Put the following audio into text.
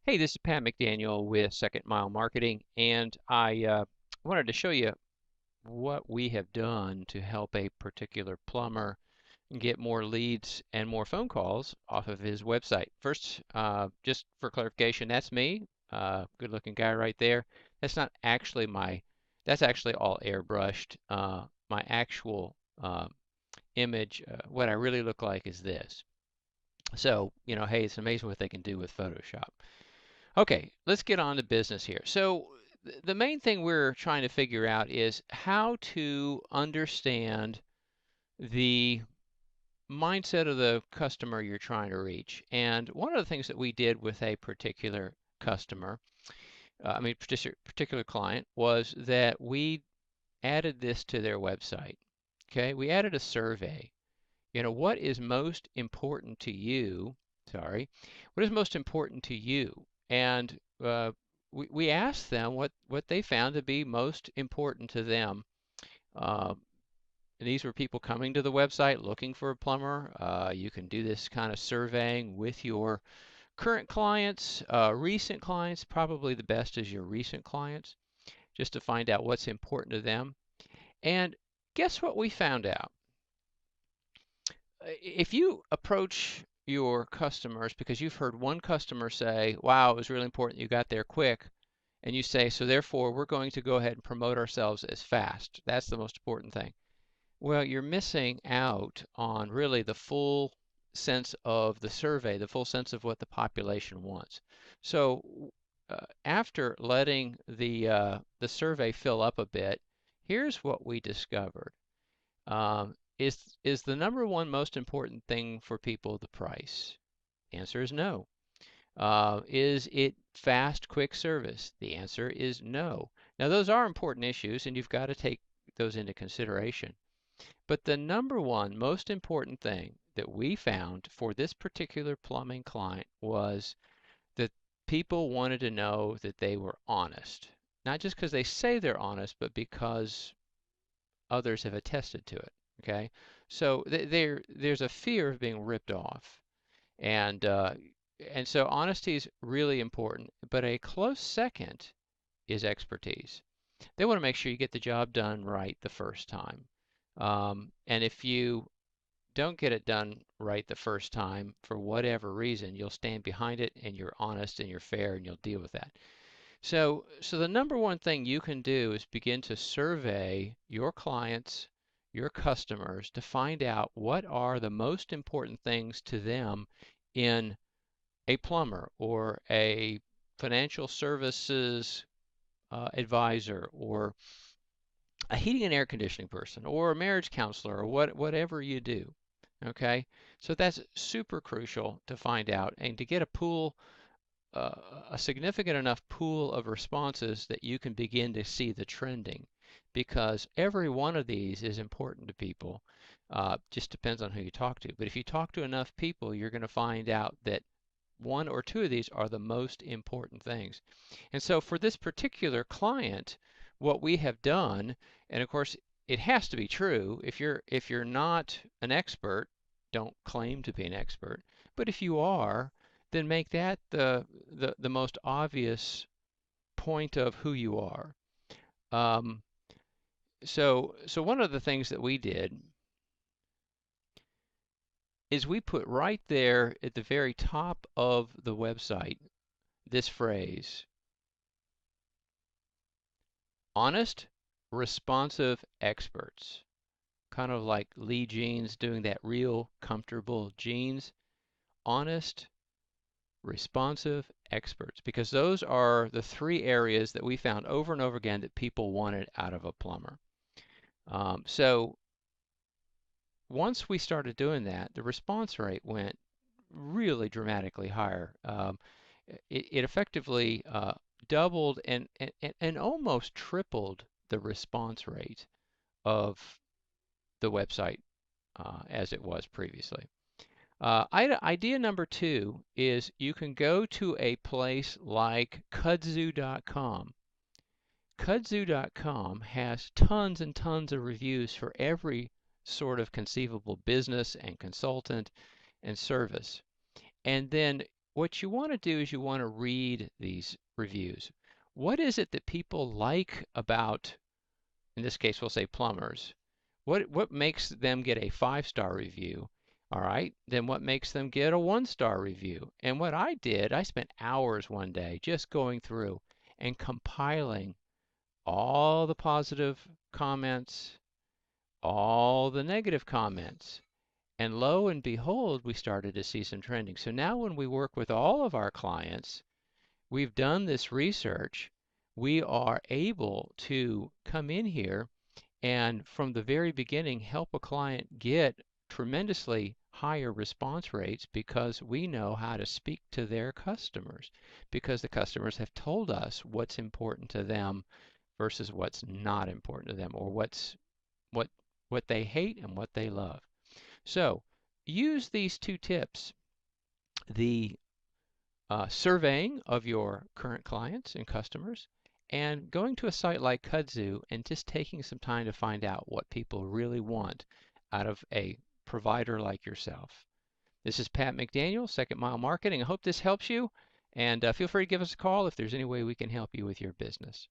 Hey, this is Pat McDaniel with Second Mile Marketing, and I wanted to show you what we have done to help a particular plumber get more leads and more phone calls off of his website. First, just for clarification, that's me, good-looking guy right there. That's not actually that's actually all airbrushed. My actual image, what I really look like is this. So, hey, it's amazing what they can do with Photoshop. Okay, let's get on to business here. So, the main thing we're trying to figure out is how to understand the mindset of the customer you're trying to reach. And one of the things that we did with a particular customer, particular client, was that we added this to their website. Okay, we added a survey. What is most important to you? Sorry, what is most important to you? And we asked them what they found to be most important to them. Uh, and these were people coming to the website looking for a plumber. You can do this kind of surveying with your current clients, recent clients. Probably the best is your recent clients, just to find out what's important to them. And guess what we found out? If you approach your customers because you've heard one customer say, wow, it was really important you got there quick, and you say, so therefore we're going to go ahead and promote ourselves as fast. That's the most important thing. Well, you're missing out on really the full sense of the survey, the full sense of what the population wants. So after letting the survey fill up a bit, here's what we discovered. Is the number one most important thing for people the price? The answer is no. Is it fast, quick service? The answer is no. Now, those are important issues, and you've got to take those into consideration. But the number one most important thing that we found for this particular plumbing client was that people wanted to know that they were honest. Not just because they say they're honest, but because others have attested to it. Okay, so there's a fear of being ripped off, and uh, and so honesty is really important. But a close second is expertise. They want to make sure you get the job done right the first time. And if you don't get it done right the first time for whatever reason, you'll stand behind it and you're honest and you're fair and you'll deal with that. So the number one thing you can do is begin to survey your clients, your customers, to find out what are the most important things to them in a plumber or a financial services advisor or a heating and air conditioning person or a marriage counselor or whatever you do. Okay, so that's super crucial to find out and to get uh, a significant enough pool of responses that you can begin to see the trending, because every one of these is important to people. Just depends on who you talk to. But if you talk to enough people, you're going to find out that one or two of these are the most important things. And so for this particular client, what we have done, and of course it has to be true, if you're not an expert, don't claim to be an expert. But if you are, then make that the most obvious point of who you are. Um, so one of the things that we did is we put right there at the very top of the website this phrase: honest, responsive experts. Kind of like Lee Jeans doing that real comfortable jeans. Honest, responsive experts, because those are the three areas that we found over and over again that people wanted out of a plumber. So once we started doing that, the response rate went really dramatically higher. It effectively doubled and almost tripled the response rate of the website as it was previously. Idea number two is you can go to a place like kudzu.com. Kudzu.com has tons and tons of reviews for every sort of conceivable business and consultant and service. And then what you want to do is you want to read these reviews. What is it that people like about, in this case, we'll say plumbers? What makes them get a 5-star review? All right, then what makes them get a 1-star review? And what I did, I spent hours one day just going through and compiling all the positive comments, all the negative comments. And lo and behold, we started to see some trending. So now when we work with all of our clients, we've done this research. We are able to come in here and from the very beginning help a client get tremendously higher response rates because we know how to speak to their customers, because the customers have told us what's important to them versus what's not important to them, or what what they hate and what they love. So use these two tips: the surveying of your current clients and customers, and going to a site like Kudzu and just taking some time to find out what people really want out of a provider like yourself. This is Pat McDaniel, Second Mile Marketing. I hope this helps you, and feel free to give us a call if there's any way we can help you with your business.